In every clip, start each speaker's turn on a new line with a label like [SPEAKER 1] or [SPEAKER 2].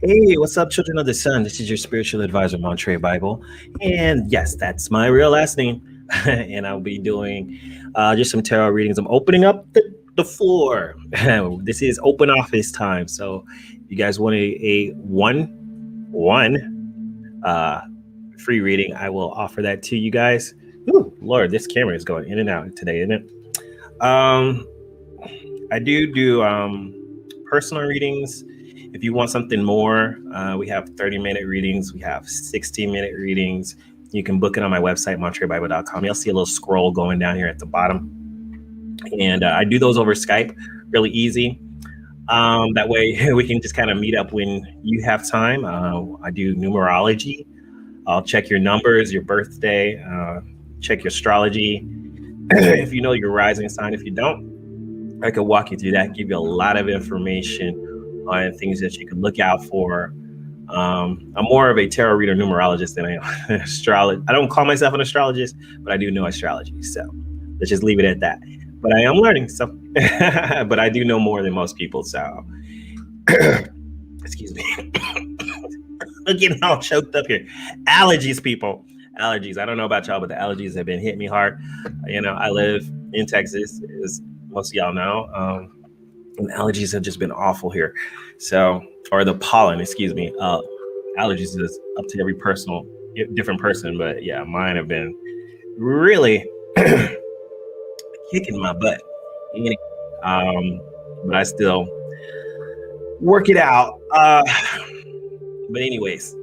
[SPEAKER 1] Hey, what's up, children of the sun? This is your spiritual advisor, Montrebible. And yes, that's my real last name. And I'll be doing just some tarot readings. I'm opening up the floor. This is open office time. So if you guys want a one free reading, I will offer that to you guys. Ooh, Lord, this camera is going in and out today, isn't it? Um, I do personal readings. If you want something more, we have 30-minute readings. We have 16-minute readings. You can book it on my website, montrebible.com. You'll see a little scroll going down here at the bottom. And I do those over Skype, really easy. That way we can just kind of meet up when you have time. I do numerology. I'll check your numbers, your birthday, check your astrology. If you know your rising sign, if you don't, I could walk you through that, give you a lot of information on things that you can look out for. I'm more of a tarot reader numerologist than I am an astrologist. I don't call myself an astrologist, but I do know astrology. So let's just leave it at that. But I am learning, so but I do know more than most people. So excuse me. I'm getting all choked up here. Allergies, people. Allergies. I don't know about y'all, but the allergies have been hitting me hard. I live in Texas, as most of y'all know. And allergies have just been awful here. So, or the pollen, excuse me. Allergies is up to every different person. But yeah, mine have been really kicking my butt. But I still work it out. But anyways,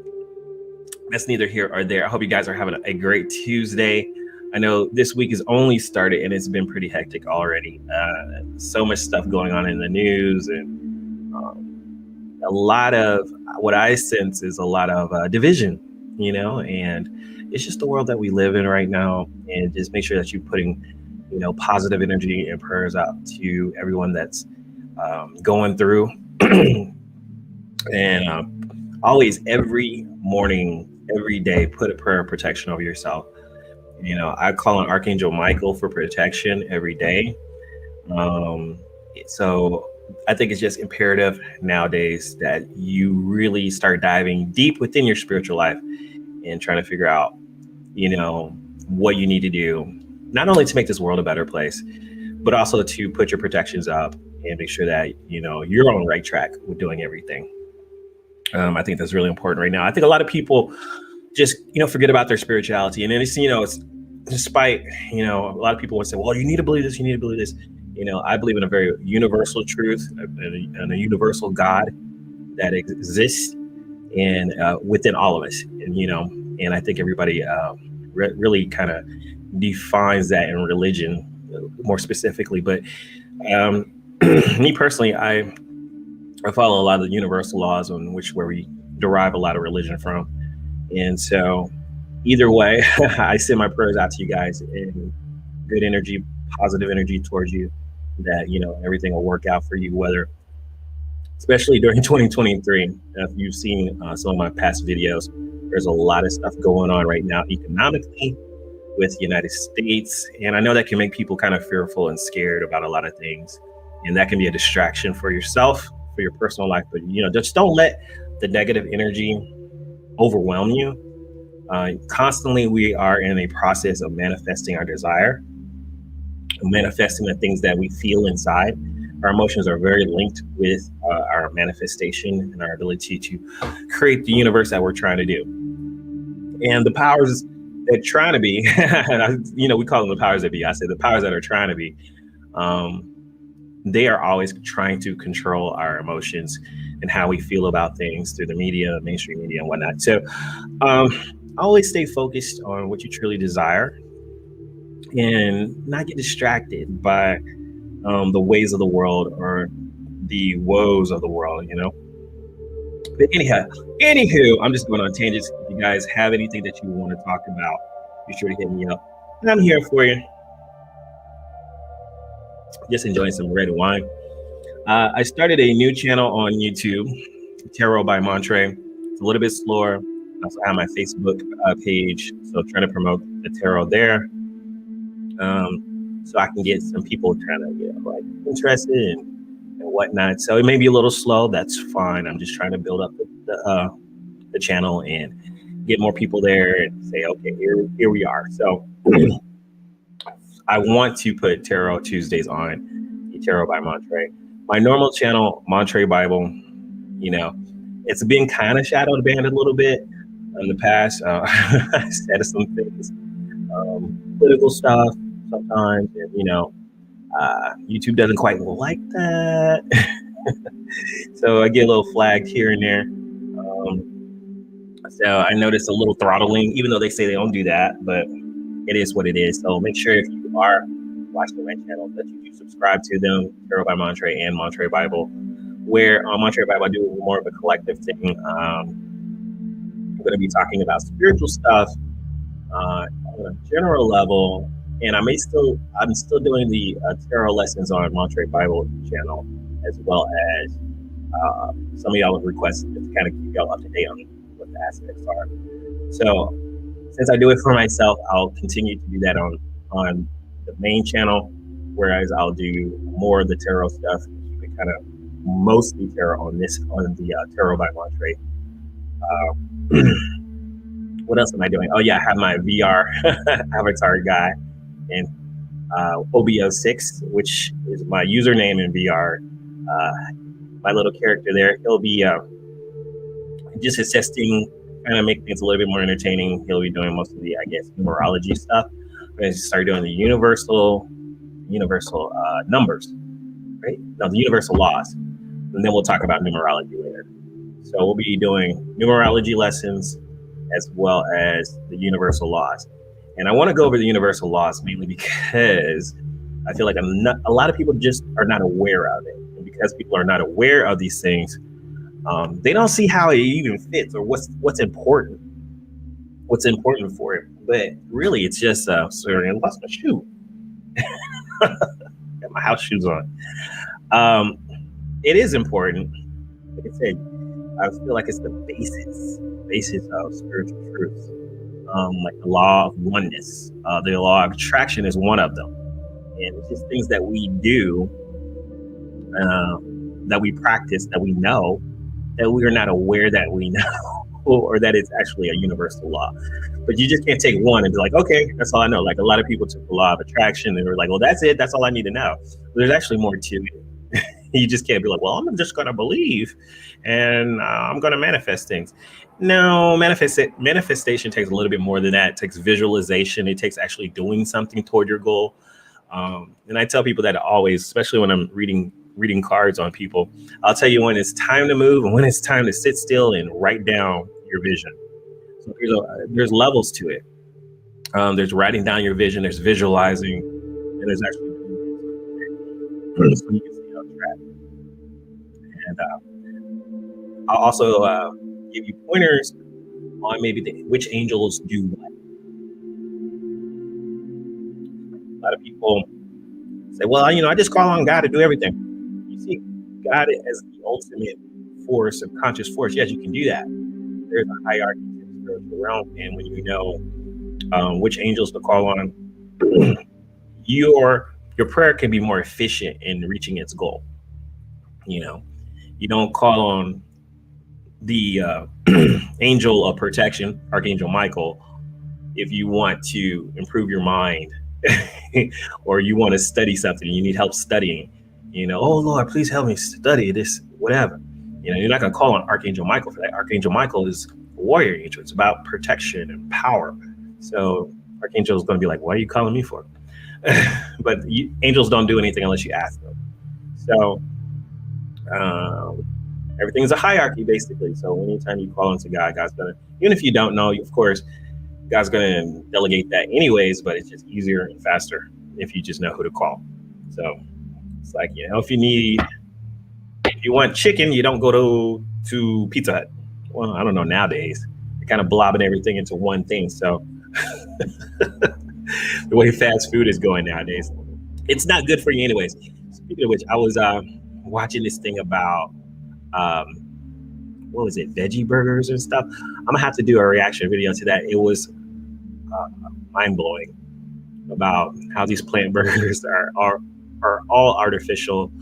[SPEAKER 1] that's neither here or there. I hope you guys are having a great Tuesday. I know this week has only started and it's been pretty hectic already. So much stuff going on in the news, and a lot of what I sense is a lot of division, and it's just the world that we live in right now. And just make sure that you're putting, positive energy and prayers out to everyone that's going through. And always, every morning, every day, put a prayer of protection over yourself. I call on Archangel Michael for protection every day. So I think it's just imperative nowadays that you really start diving deep within your spiritual life and trying to figure out, what you need to do, not only to make this world a better place, but also to put your protections up and make sure that, you're on the right track with doing everything. I think that's really important right now. I think a lot of people just, forget about their spirituality. And then it's despite, a lot of people would say, well, you need to believe this, you need to believe this. I believe in a very universal truth and a universal God that exists and within all of us. And I think everybody really kind of defines that in religion more specifically. But me personally, I follow a lot of the universal laws where we derive a lot of religion from. And so either way, I send my prayers out to you guys in good energy, positive energy towards you, that, everything will work out for you, especially during 2023. If you've seen some of my past videos, there's a lot of stuff going on right now economically with the United States. And I know that can make people kind of fearful and scared about a lot of things. And that can be a distraction for yourself, for your personal life. But, just don't let the negative energy overwhelm you. Constantly, we are in a process of manifesting our desire, manifesting the things that we feel inside. Our emotions are very linked with our manifestation and our ability to create the universe that we're trying to do. And the powers that trying to be, we call them the powers that be. I say the powers that are trying to be, they are always trying to control our emotions and how we feel about things through the media, mainstream media, and whatnot. So always stay focused on what you truly desire and not get distracted by the ways of the world or the woes of the world, But anywho, I'm just going on tangents. If you guys have anything that you want to talk about, be sure to hit me up. And I'm here for you. Just enjoying some red wine. I started a new channel on YouTube, Tarot by Montre. It's a little bit slower. I also have my Facebook page, so I'm trying to promote the tarot there. So I can get some people kind of interested and whatnot. So it may be a little slow. That's fine. I'm just trying to build up the channel and get more people there and say, okay, here we are. So I want to put Tarot Tuesdays on the Tarot by Montre. My normal channel, montrebible, it's been kind of shadowed banned a little bit in the past. I said some things, political stuff sometimes, and YouTube doesn't quite like that. So I get a little flagged here and there. So I noticed a little throttling, even though they say they don't do that, but it is what it is. So make sure if you are watching my channel that you do subscribe to them, Tarot by Montre and montrebible, where on montrebible I do more of a collective thing. I'm going to be talking about spiritual stuff on a general level, and I'm still doing the tarot lessons on montrebible channel, as well as some of y'all have requested to kind of keep y'all up to date on what the aspects are. So since I do it for myself, I'll continue to do that on the main channel, whereas I'll do more of the tarot stuff, keep it kind of mostly tarot on the Tarot by Montre. What else am I doing? Oh yeah, I have my VR avatar guy in OBO6, which is my username in VR. My little character there, he'll be just assisting, kind of make things a little bit more entertaining. He'll be doing most of the, I guess, numerology stuff. I'm going to start doing the universal numbers, right? No, the universal laws. And then we'll talk about numerology later. So we'll be doing numerology lessons as well as the universal laws. And I want to go over the universal laws mainly because I feel like a lot of people just are not aware of it. And because people are not aware of these things, they don't see how it even fits or what's important for it. But really, it's just sorry, I lost my shoe. Got my house shoes on. It is important. Like I said, I feel like it's the basis of spiritual truths. Like the law of oneness, the law of attraction is one of them, and it's just things that we do, that we practice, that we know, that we are not aware that we know, or that it's actually a universal law. But you just can't take one and be like, okay, that's all I know. Like a lot of people took the law of attraction and they were like, well, that's it. That's all I need to know. But there's actually more to it. You just can't be like, well, I'm just going to believe and I'm going to manifest things. No, manifestation takes a little bit more than that. It takes visualization. It takes actually doing something toward your goal. And I tell people that always, especially when I'm reading cards on people, I'll tell you when it's time to move and when it's time to sit still and write down your vision. So there's levels to it. There's writing down your vision, there's visualizing, and there's actually doing it. So you can stay on track. And I'll also give you pointers on maybe which angels do what. A lot of people say, well, I just call on God to do everything. You see God as the ultimate force, of conscious force. Yes, you can do that. There's a hierarchy to the spiritual realm, and when you know which angels to call on, your prayer can be more efficient in reaching its goal. You don't call on the angel of protection, Archangel Michael, if you want to improve your mind or you want to study something, you need help studying, oh Lord, please help me study this, whatever. You're not going to call on Archangel Michael for that. Archangel Michael is a warrior angel. It's about protection and power. So Archangel is going to be like, what are you calling me for? But angels don't do anything unless you ask them. So everything's a hierarchy, basically. So anytime you call into God, God's going to, even if you don't know, of course, God's going to delegate that anyways, but it's just easier and faster if you just know who to call. So it's like, if you want chicken, you don't go to Pizza Hut. Well, I don't know, nowadays they're kind of blobbing everything into one thing. So the way fast food is going nowadays, it's not good for you anyways. Speaking of which, I was watching this thing about what was it, veggie burgers and stuff. I'm gonna have to do a reaction video to that. It was mind-blowing about how these plant burgers are all artificial.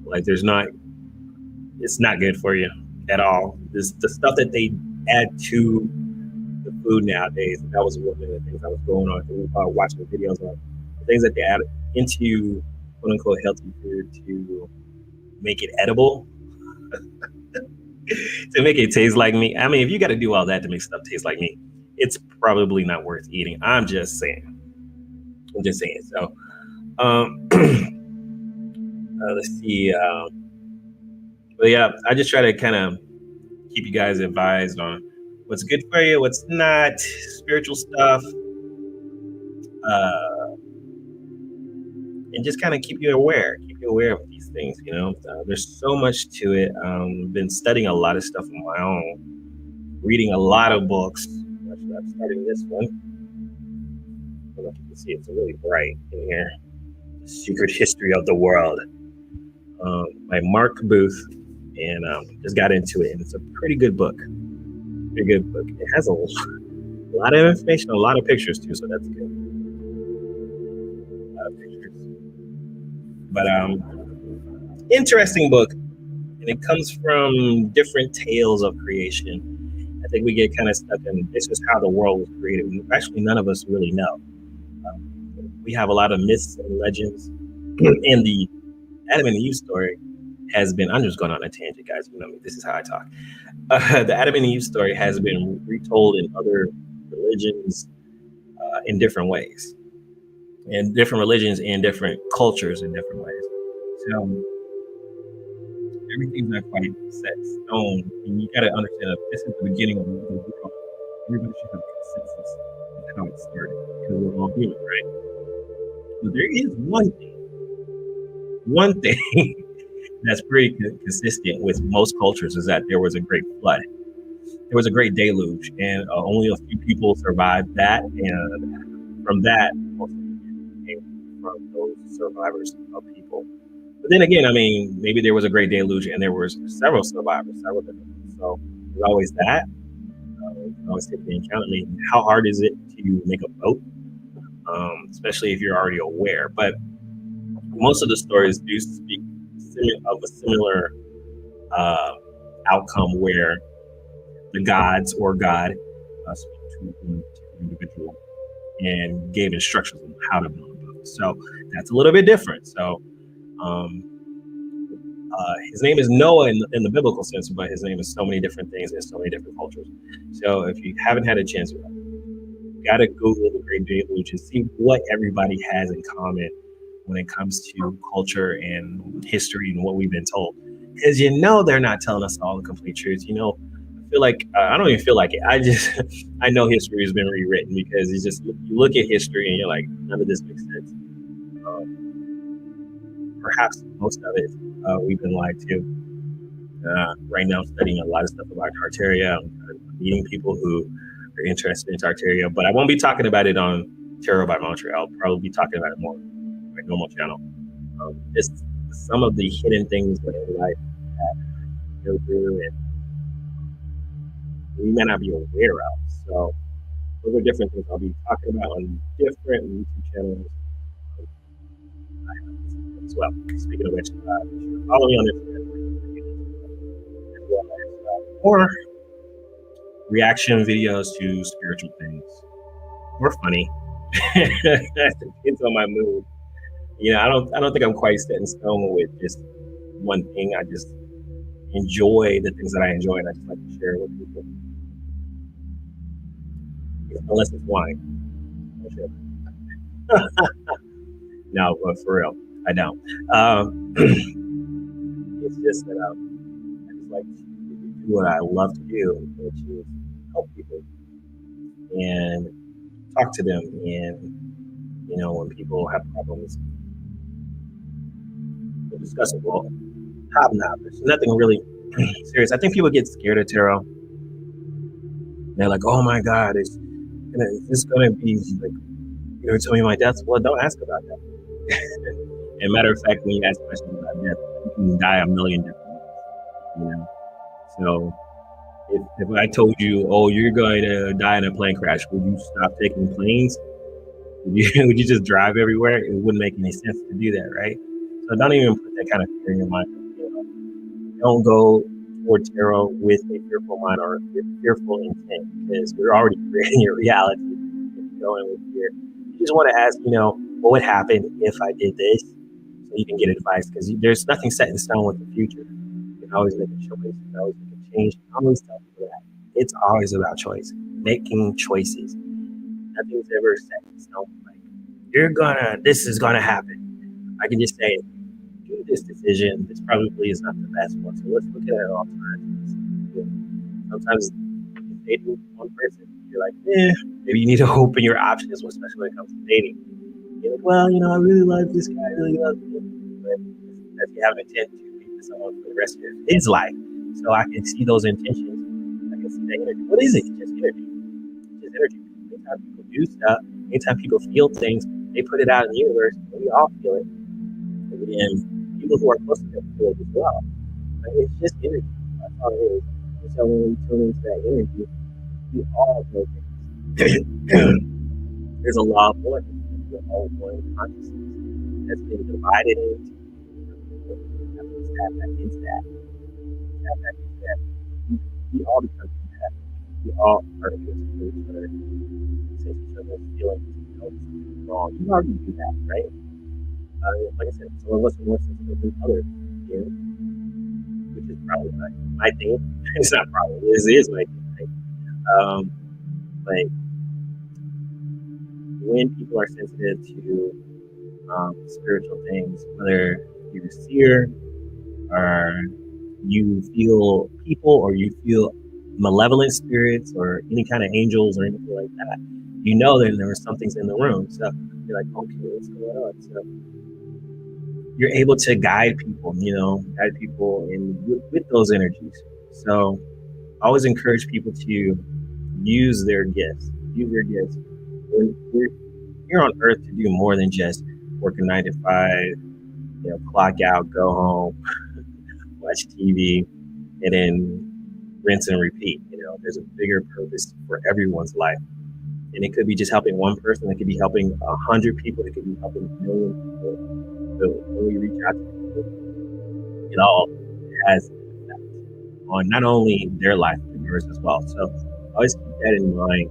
[SPEAKER 1] Like it's not good for you. at all. The stuff that they add to the food nowadays. That was one of the things I was going on, watching the videos on the things that they add into quote unquote healthy food to make it edible, to make it taste like me. I mean, if you got to do all that to make stuff taste like me, it's probably not worth eating. I'm just saying. So, let's see. But yeah, I just try to kind of keep you guys advised on what's good for you, what's not, spiritual stuff, and just kind of keep you aware of these things. There's so much to it. Been studying a lot of stuff on my own, reading a lot of books. Actually, I'm starting this one. I don't know if you can see it's really bright in here. The Secret History of the World by Mark Booth, and just got into it, and it's a pretty good book. It has a lot of information, a lot of pictures too, so that's good. A lot of pictures, but interesting book, and it comes from different tales of creation. I think we get kind of stuck in this is how the world was created. Actually, none of us really know. We have a lot of myths and legends, and the Adam and Eve story has been. I'm just going on a tangent, guys. You know me. This is how I talk. The Adam and Eve story has been retold in other religions in different ways, in different religions and different cultures in different ways. So everything's not quite set in stone, and you got to understand that this is the beginning of the world. Everybody should have a consensus of how it started, because we're all human, right? But there is one thing that's pretty consistent with most cultures, is that there was a great flood. There was a great deluge, and only a few people survived that. And from that, most of it came from those survivors of people. But then again, I mean, maybe there was a great deluge and there were several survivors, several different people. So there's always that. Always take into account. I mean, how hard is it to make a boat? Especially if you're already aware. But most of the stories do speak of a similar outcome, where the gods or God spoke to one particular individual and gave instructions on how to build a boat. So that's a little bit different. So his name is Noah in the biblical sense, but his name is so many different things in so many different cultures. So if you haven't had a chance, you got to Google the Great Deluge and see what everybody has in common when it comes to culture and history and what we've been told. Because they're not telling us all the complete truth. I feel like, I don't even feel like it. I know history has been rewritten, because it's just, you look at history and you're like, none of this makes sense. Perhaps most of it we've been lied to. Right now I'm studying a lot of stuff about Tartaria. I'm meeting people who are interested in Tartaria, but I won't be talking about it on Tarot by Montreal. I'll probably be talking about it more on my normal channel. Just some of the hidden things in life that go through and we may not be aware of. So those are different things I'll be talking about on different YouTube channels as well. Speaking of which, follow me on Instagram as well as more reaction videos to spiritual things, or funny. That depends on my mood. I don't think I'm quite set in stone with just one thing. I just enjoy the things that I enjoy, and I just like to share it with people. Unless it's wine. No, but for real, I don't. It's just that I just like to do what I love to do, which is help people and talk to them. And when people have problems, we'll discuss it. Well, hobnob. There's nothing really serious. I think people get scared of tarot. They're like, "Oh my God, is this going to be like, you're going to tell me my death?" Well, don't ask about that. And matter of fact, when you ask questions about death, you can die a million different ways. So if I told you, "Oh, you're going to die in a plane crash," would you stop taking planes? Would you just drive everywhere? It wouldn't make any sense to do that, right? So don't even put that kind of fear in your mind. Don't go or tarot with a fearful mind or a fearful intent, because you're already creating your reality if you go in with fear. You just want to ask, what would happen if I did this? So you can get advice, because there's nothing set in stone with the future. You can always make a choice. You can always make a change. I always tell people that it's always about choice, making choices. Nothing's ever set in stone. Like, this is gonna happen. I can just say, do this decision. This probably is not the best one. So let's look at it all alternatives. Sometimes dating one person, you're like, maybe you need to open your options, especially when it comes to dating. You're like, well, I really love this guy, I really love him. But if you have an intent to be with someone for the rest of his life, so I can see those intentions, I can see that energy. What is it? Just energy. Just energy. Anytime people do stuff, anytime people feel things, they put it out in the universe, and we all feel it. And people who are close to them feel it as well. But it's just energy. That's all it is. And so when we tune into that energy, we all know things. There's a law of one. We're all one consciousness that's been divided into. We have to tap back into that. Tap back into that. We all become that. We all are able to feel each other. Sense each other's feelings. Something wrong. You already do that, right? Like I said, some of us are more sensitive than others, which is probably my thing. It's not probably, it is my thing, right? But when people are sensitive to spiritual things, whether you're a seer or you feel people or you feel malevolent spirits or any kind of angels or anything like that, that there are some things in the room. So you're like, okay, what's going on? So you're able to guide people, with those energies. So I always encourage people to use their gifts. We're here on earth to do more than just work a 9 to 5, clock out, go home, watch TV, and then rinse and repeat. There's a bigger purpose for everyone's life. And it could be just helping one person. It could be helping 100 people. It could be helping 1 million people. So when we reach out to people, it all has an effect on not only their life, but yours as well. So always keep that in mind.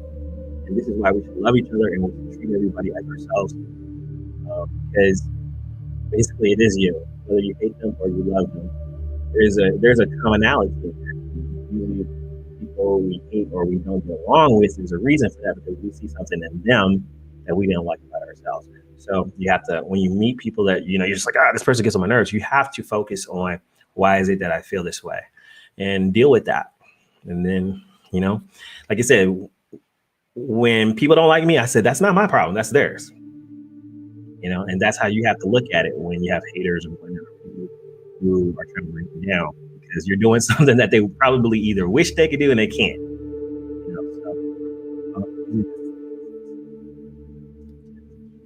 [SPEAKER 1] And this is why we should love each other and we should treat everybody like ourselves. Because basically it is you. Whether you hate them or you love them, there's a commonality in that. Usually people we hate or we don't get along with, there's a reason for that, because we see something in them that we didn't like about ourselves. So you have to, when you meet people that, you're just like, this person gets on my nerves, you have to focus on why is it that I feel this way and deal with that. And then, like I said, when people don't like me, I said, that's not my problem. That's theirs. And that's how you have to look at it when you have haters or people who are trying to bring you down, because you're doing something that they probably either wish they could do and they can't.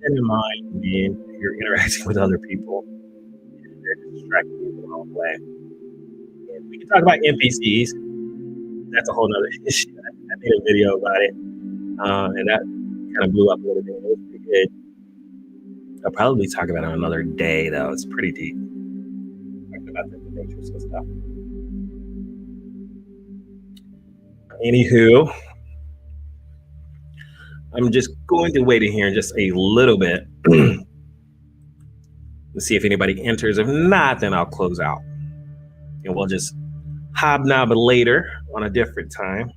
[SPEAKER 1] Keep in mind when you're interacting with other people, and they're distracting you the wrong way. And we can talk about NPCs. That's a whole nother issue. I made a video about it, and that kind of blew up a little bit. It was pretty good. I'll probably talk about it on another day, though. It's pretty deep. Talking about the matrix and stuff. Anywho, I'm just going to wait in here just a little bit to see if anybody enters. If not, then I'll close out. And we'll just hobnob later on a different time.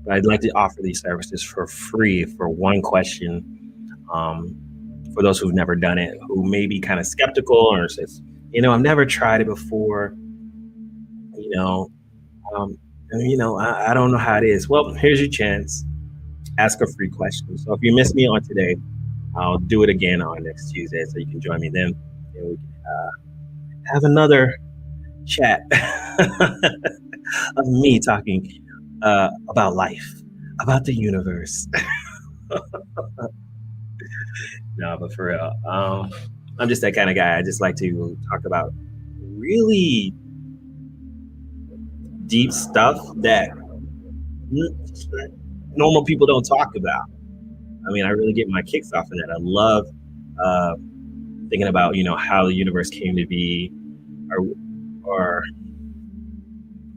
[SPEAKER 1] But I'd like to offer these services for free for one question. For those who've never done it, who may be kind of skeptical or says, I've never tried it before. I don't know how it is. Well, here's your chance. Ask a free question. So if you missed me on today, I'll do it again on next Tuesday, so you can join me then, and we can have another chat of me talking about life, about the universe. No, but for real, I'm just that kind of guy. I just like to talk about really deep stuff that normal people don't talk about. I mean, I really get my kicks off in that. I love thinking about, how the universe came to be, or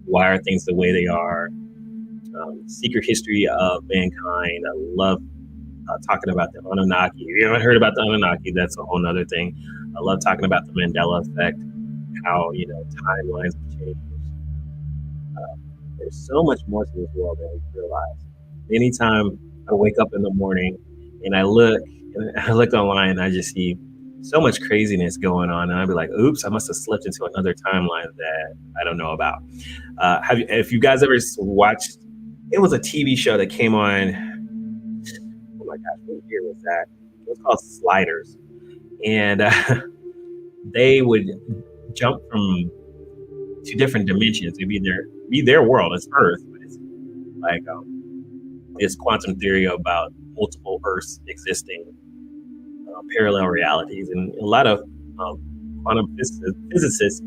[SPEAKER 1] why are things the way they are, secret history of mankind. I love talking about the Anunnaki. If you haven't heard about the Anunnaki, that's a whole nother thing. I love talking about the Mandela effect, how, timelines have changed. There's so much more to this world than we realize. Anytime I wake up in the morning and I look online and I just see so much craziness going on, and I'd be like, oops, I must have slipped into another timeline that I don't know about. If you guys ever watched, it was a TV show that came on, oh my gosh, what year was that? It was called Sliders. And they would jump from two different dimensions. It'd be their world, it's Earth, but it's like this quantum theory about multiple Earths existing, parallel realities, and a lot of quantum physicists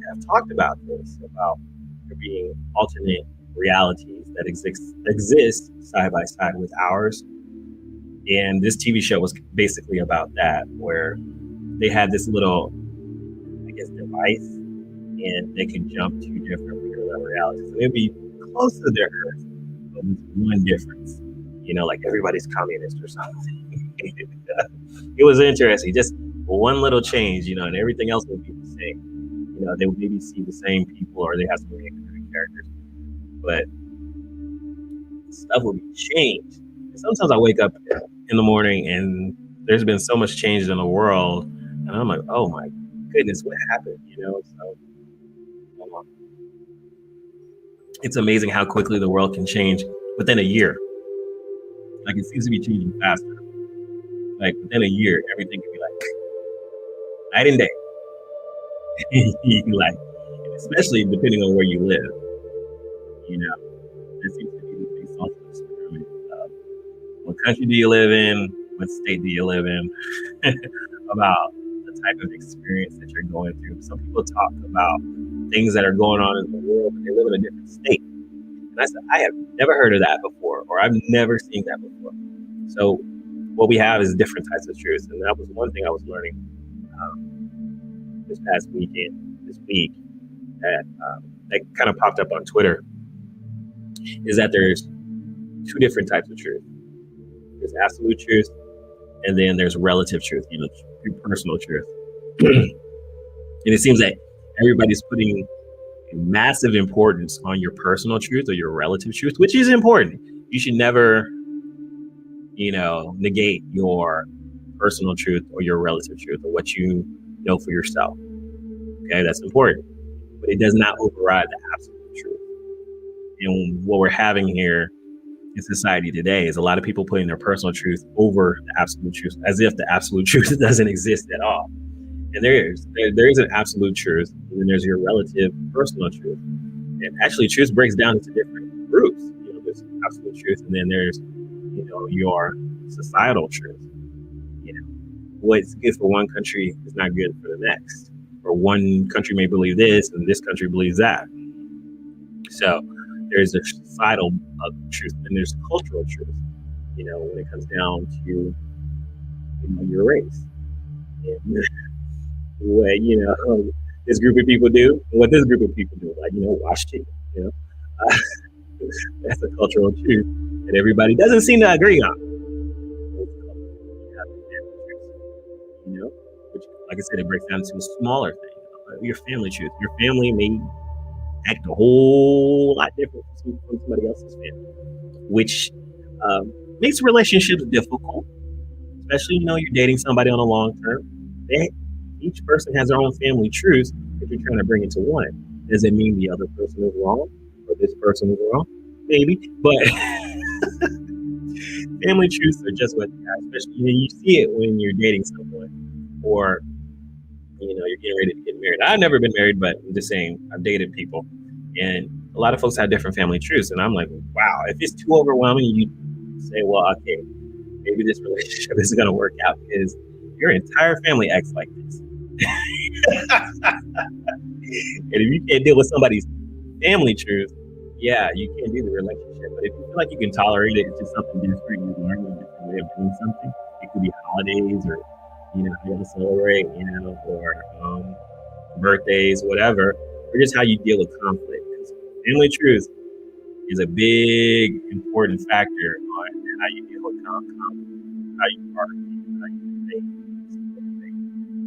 [SPEAKER 1] have talked about this, about there being alternate realities that exist side by side with ours. And this TV show was basically about that, where they had this little, I guess, device, and they could jump to different parallel realities. And it'd be close to their Earth, but with one difference, like everybody's communist or something. It was interesting, just one little change, and everything else would be the same. They would maybe see the same people, or they have some recurring characters, but stuff would be changed. And sometimes I wake up in the morning and there's been so much change in the world, and I'm like, oh my goodness, what happened? So it's amazing how quickly the world can change within a year. Like, it seems to be changing faster. Like, within a year, everything can be like night and day. Like, especially depending on where you live. There seems to be this big social experiment of what country do you live in, what state do you live in, about the type of experience that you're going through. Some people talk about things that are going on in the world, but they live in a different state. And I said, I have never heard of that before, or I've never seen that before. So what we have is different types of truths. And that was one thing I was learning this week, that kind of popped up on Twitter, is that there's two different types of truth. There's absolute truth, and then there's relative truth, your personal truth. And it seems that everybody's putting a massive importance on your personal truth or your relative truth, which is important. You should never, negate your personal truth or your relative truth, or what you know for yourself. Okay, that's important. But it does not override the absolute truth. And what we're having here in society today is a lot of people putting their personal truth over the absolute truth, as if the absolute truth doesn't exist at all. And there is an absolute truth, and then there's your relative personal truth. And actually, truth breaks down into different groups. There's absolute truth, and then there's, your societal truth. What's good for one country is not good for the next. Or one country may believe this, and this country believes that. So there's a societal truth, and there's cultural truth. When it comes down to your race, and what this group of people do, and what this group of people do, like wash chicken. That's a cultural truth that everybody doesn't seem to agree on. Which, like I said, it breaks down to a smaller thing. Your family truth. Your family may act a whole lot different from somebody else's family, which makes relationships difficult, especially you're dating somebody on a long term. Each person has their own family truth that you're trying to bring into one. Does it mean the other person is wrong, or this person is wrong? Maybe, but family truths are just what they are. Especially you see it when you're dating someone, or you're getting ready to get married. I've never been married, but I'm just saying, I've dated people, and a lot of folks have different family truths. And I'm like, wow, if it's too overwhelming, you say, well, okay, maybe this relationship isn't going to work out because your entire family acts like this. And if you can't deal with somebody's family truth, yeah, you can't do the relationship. But if you feel like you can tolerate it, it's just something different, you learn a different way of doing something. It could be holidays, or how you celebrate, or birthdays, whatever. or just how you deal with conflict. Family truth is a big, important factor on how you deal with conflict, how you argue, how you debate.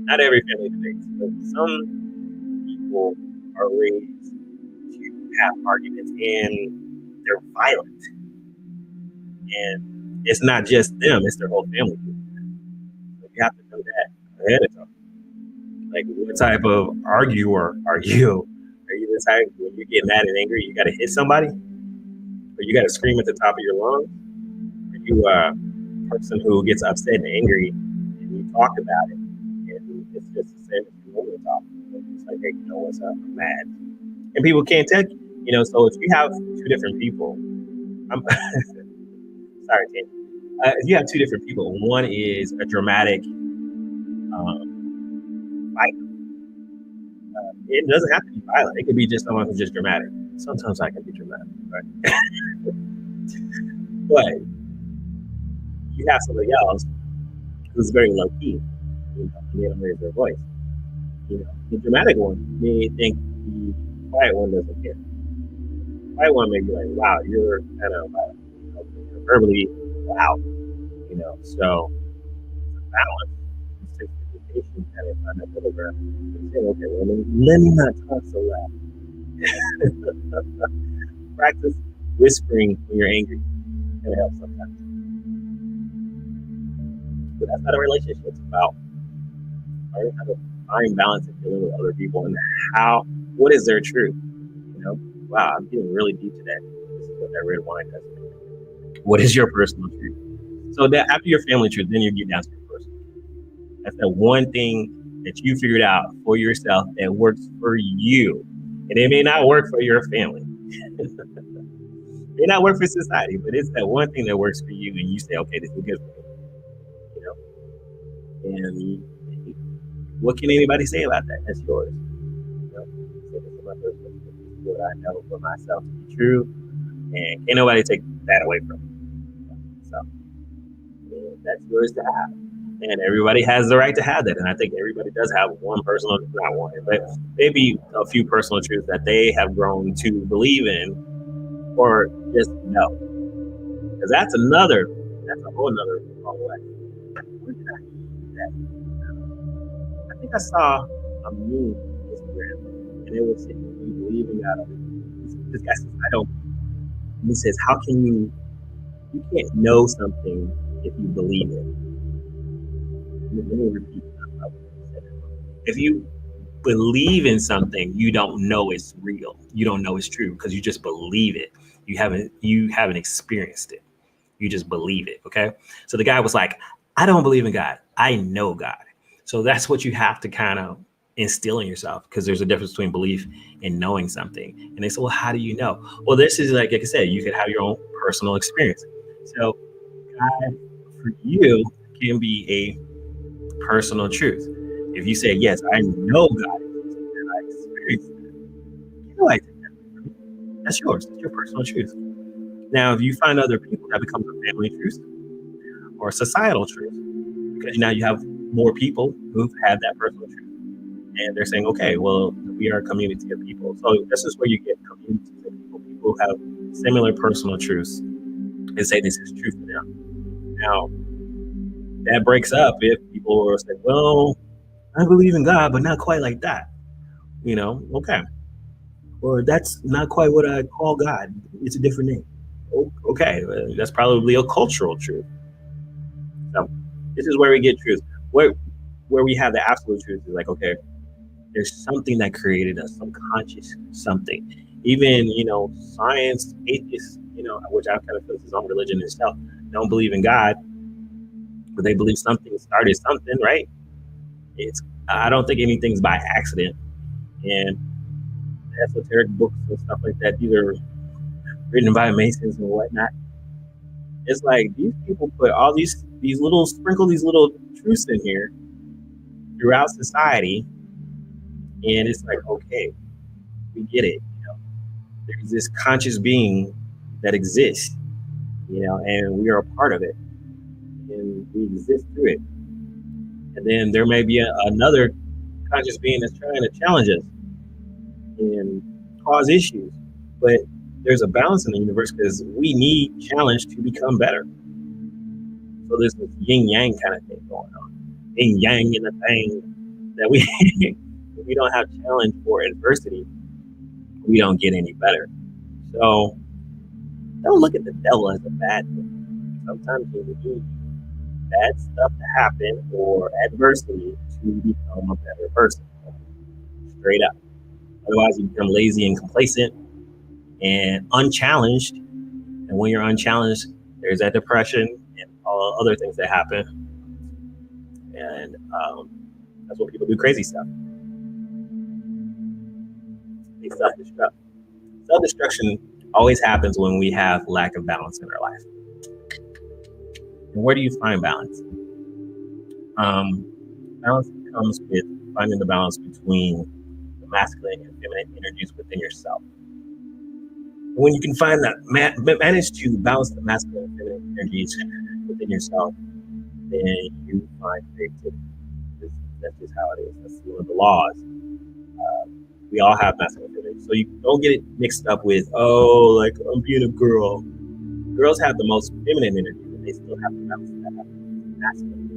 [SPEAKER 1] Not every family debates, but some people are raised to have arguments and they're violent. And it's not just them, it's their whole family. So you have to know that ahead of time. Like, what type of arguer are you? Are you the type when you get mad and angry, you got to hit somebody? Or you got to scream at the top of your lungs? Are you a person who gets upset and angry and you talk about it? And it's just the same as you normally talk. It's like, hey, you know what's up? I'm mad. And people can't tell you. So if you have two different people, I'm sorry, Tim. If you have two different people, one is a dramatic fight. It doesn't have to be violent. It could be just someone who's just dramatic. Sometimes I can be dramatic, right? But you have somebody else who's very low key. And they don't raise their voice. The dramatic one may think the quiet one doesn't care. The quiet one may be like, "Wow, you're kind of you're verbally loud." So balance. It's takes education kind of find that middle ground. And say, okay, well, let me not talk so loud. Practice whispering when you're angry. It helps sometimes. But that's not a relationship. It's about learning how to find balance and dealing with other people and what is their truth. Wow, I'm getting really deep today. This is what that red wine does. What is your personal truth? So that after your family truth, then you get down to your personal truth. That's that one thing that you figured out for yourself that works for you. And it may not work for your family. It may not work for society, but it's that one thing that works for you, and you say, okay, this is good for me. And what can anybody say about that? That's yours. So this is my personal truth. This is what I know for myself to be true, and can't nobody take that away from me. So that's yours to have. And everybody has the right to have that. And I think everybody does have one personal, not one, but maybe a few personal truths that they have grown to believe in or just know. Because that's a whole nother way. Where did I see that? I think I saw a meme on Instagram, and it was saying, you believe in God. This guy says, I don't. And he says, how can you can't know something if you believe it. Let me repeat that. If you believe in something, you don't know it's real. You don't know it's true because you just believe it. You haven't experienced it. You just believe it. Okay. So the guy was like, I don't believe in God. I know God. So that's what you have to kind of instill in yourself, because there's a difference between belief and knowing something. And they say, well, how do you know? Well, this is like I said, you could have your own personal experience. So God for you can be a personal truth. If you say, yes, I know God and I experienced it, that's yours. It's your personal truth. Now, if you find other people, that becomes a family truth or a societal truth, because now you have more people who've had that personal truth. And they're saying, okay, well, we are a community of people. So this is where you get communities of people. People who have similar personal truths and say this is true for them. Now, that breaks up if people are saying, well, I believe in God, but not quite like that. Okay. Or that's not quite what I call God. It's a different name. Okay, that's probably a cultural truth. So this is where we get truth. Where we have the absolute truth is like, okay, there's something that created us, some conscious something. Even, science, atheists, which I kind of feel is his own religion itself, don't believe in God, but they believe something started something, right? I don't think anything's by accident. And esoteric books and stuff like that, these are written by Masons and whatnot. It's like these people put all these little truths in here throughout society, and it's like, okay, we get it. There's this conscious being that exists, and we are a part of it, and we exist through it. And then there may be another conscious being that's trying to challenge us. and cause issues. But there's a balance in the universe because we need challenge to become better. So there's this yin yang kind of thing going on. Yin yang in the thing that we if we don't have challenge or adversity, we don't get any better. So don't look at the devil as a bad thing. Sometimes you need bad stuff to happen or adversity to become a better person. Straight up. Otherwise, you become lazy and complacent and unchallenged. And when you're unchallenged, there's that depression and all other things that happen. And that's when people do crazy stuff. They self-destruct. Self-destruction always happens when we have lack of balance in our life. And where do you find balance? Balance comes with finding the balance between the masculine and feminine energies within yourself. When you can find that, manage to balance the masculine and feminine energies within yourself, then you find creativity. That's just how it is. That's one of the laws. We all have masculine and feminine. So you don't get it mixed up with, oh, like I'm being a girl. Girls have the most feminine energy, but they still have to balance that masculine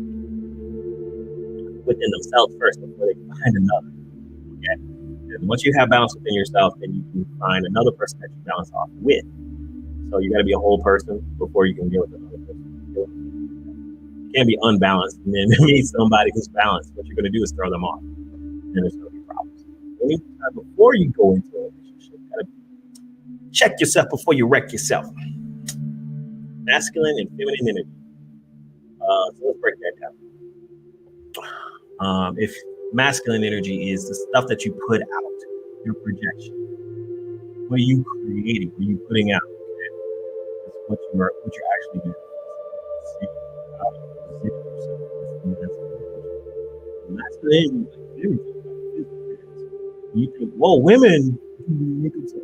[SPEAKER 1] within themselves first before they can find another. Okay. And once you have balance within yourself, then you can find another person that you balance off with. So you got to be a whole person before you can deal with another person. You can't be unbalanced and then meet somebody who's balanced. What you're going to do is throw them off, and there's going to be problems. Anytime before you go into a relationship, you got to check yourself before you wreck yourself. Masculine and feminine energy. So let's break that down. If masculine energy is the stuff that you put out, your projection. What are you creating? What are you putting out? Okay? That's what you're actually doing. Masculine energy. You think, whoa, women.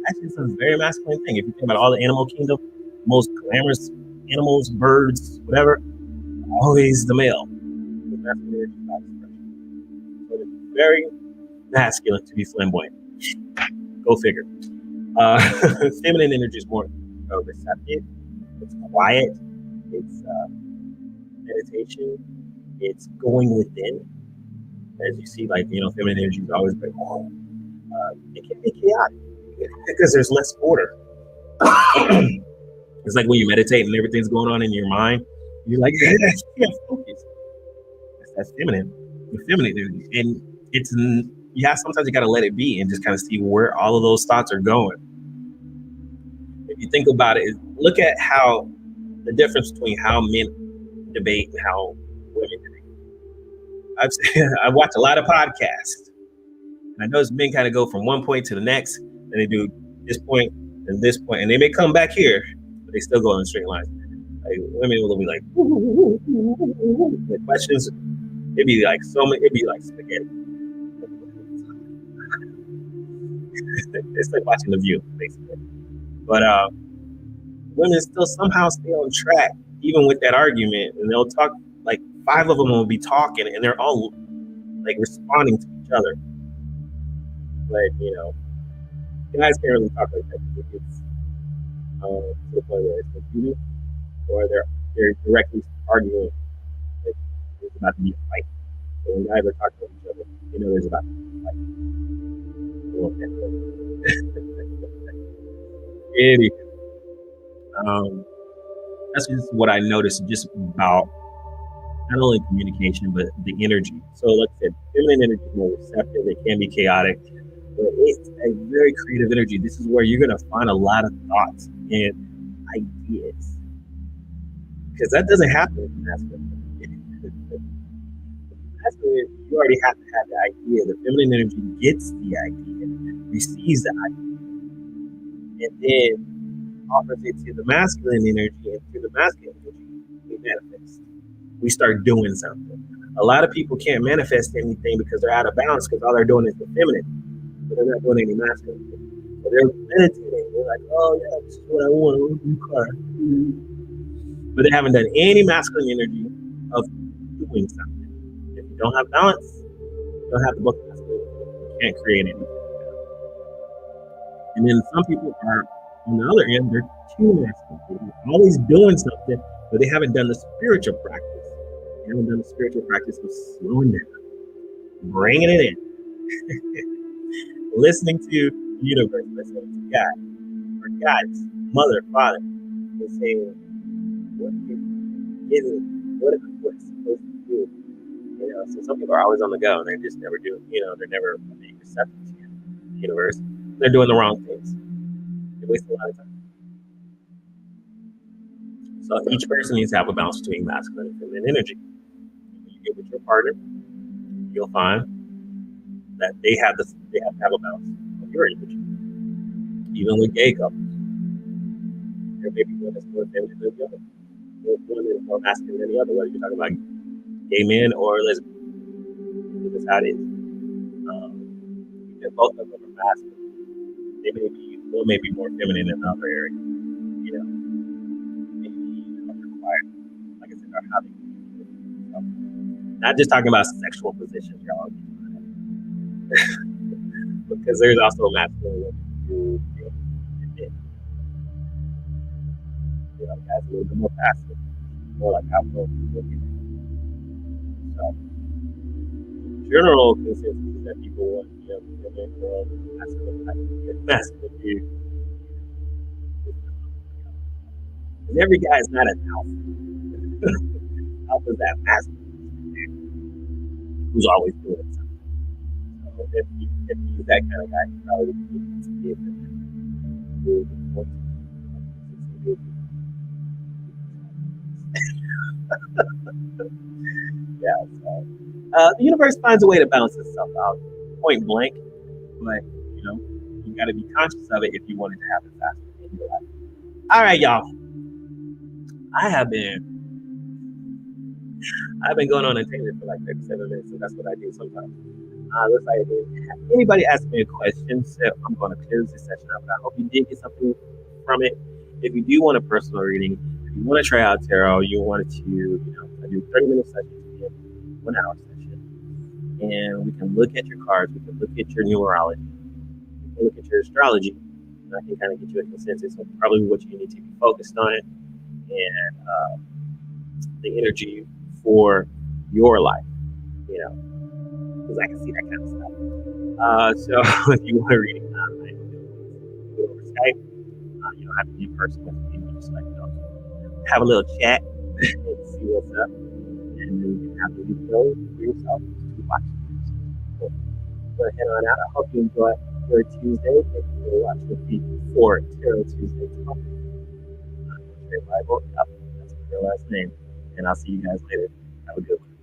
[SPEAKER 1] Actually, it's a very masculine thing. If you think about all the animal kingdom, most glamorous animals, birds, whatever, always the male. So it's very masculine to be flamboyant. Go figure. Feminine energy is more receptive. It's quiet. It's meditation. It's going within. As you see, like, feminine energy is always like, it can be chaotic because there's less order. It's like when you meditate and everything's going on in your mind, you're like, I can't focus. That's feminine. The feminine energy. And sometimes you got to let it be and just kind of see where all of those thoughts are going. If you think about it, look at how the difference between how men debate and how women debate. I've watched a lot of podcasts, and I notice men kind of go from one point to the next, and they do this point and this point, and they may come back here, but they still go in straight lines. Like, women will be like, the questions, it'd be like spaghetti. It's like watching The View, basically. But women still somehow stay on track, even with that argument, and they'll talk, like 5 of them will be talking, and they're all like responding to each other. But guys can't really talk like that because it's to the point where it's confusing, or they're directly arguing. Like there's about to be a fight. So when guys are talking to each other, there's about to be a fight. Anyway, that's just what I noticed just about not only communication, but the energy. So like I said, feminine energy is more receptive. It can be chaotic, but it's a very creative energy. This is where you're going to find a lot of thoughts and ideas. Because that doesn't happen in masculine. Masculine, you already have to have the idea. The feminine energy gets the idea, receives the idea, and then offers it to the masculine energy, and through the masculine energy, we manifest. We start doing something. A lot of people can't manifest anything because they're out of balance because all they're doing is the feminine, but they're not doing any masculine. So they're meditating. They're like, oh yeah, this is what I want. I want a new car. But they haven't done any masculine energy of doing something. If you don't have balance, you don't have the book masculine. You can't create anything. And then some people are on the other end, they're too masculine. They're always doing something, but they haven't done the spiritual practice. They haven't done the spiritual practice of slowing down, bringing it in, listening to the universe, listening to God, or God's mother, father, and saying, what is it? What is supposed to do? So some people are always on the go, and they're just never doing, they're never being receptive to the universe. They're doing the wrong things. They waste a lot of time. So each person needs to have a balance between masculine and feminine energy. When you get with your partner, you'll find that they have to have a balance of your energy. Even with gay couples, there may be one that's more feminine than the other. One is more masculine than the other, whether you're talking about gay men or lesbians. That's how it is. Both of them are masculine. One may be more feminine in another area. Maybe required, like I said, or how they so, not just talking about sexual positions, y'all. Because there's also a masculine who admit, guys a little bit more passive, more like outgoing. So, general consensus is that people want masculine view. And every guy is not an alpha. Alpha is that masculine who's always doing something. So if he's that kind of guy, he probably needs to be able to yeah. So the universe finds a way to balance itself out, point blank. But you got to be conscious of it if you wanted to have it faster in your life. All right, y'all. I've been going on a tangent for like 37 minutes, so that's what I do sometimes. Looks like anybody ask me a question, so I'm going to close this session up. I hope you did get something from it. If you do want a personal reading, if you want to try out tarot, you wanted to, I do 30-minute sessions in 1 hour session, and we can look at your cards, we can look at your numerology, we can look at your astrology, and I can kind of get you a consensus of probably what you need to be focused on and the energy for your life, because I can see that kind of stuff. So if you want a reading, I can do it over Skype. You don't have to be in person with me. Just have a little chat and see what's up, and then you can have the video for yourself to watch. So go ahead on out. I hope you enjoy your Tuesday. Thank you for watching me for Tarot Tuesday Talk. I'm montrebible. That's my real last name, and I'll see you guys later. Have a good one.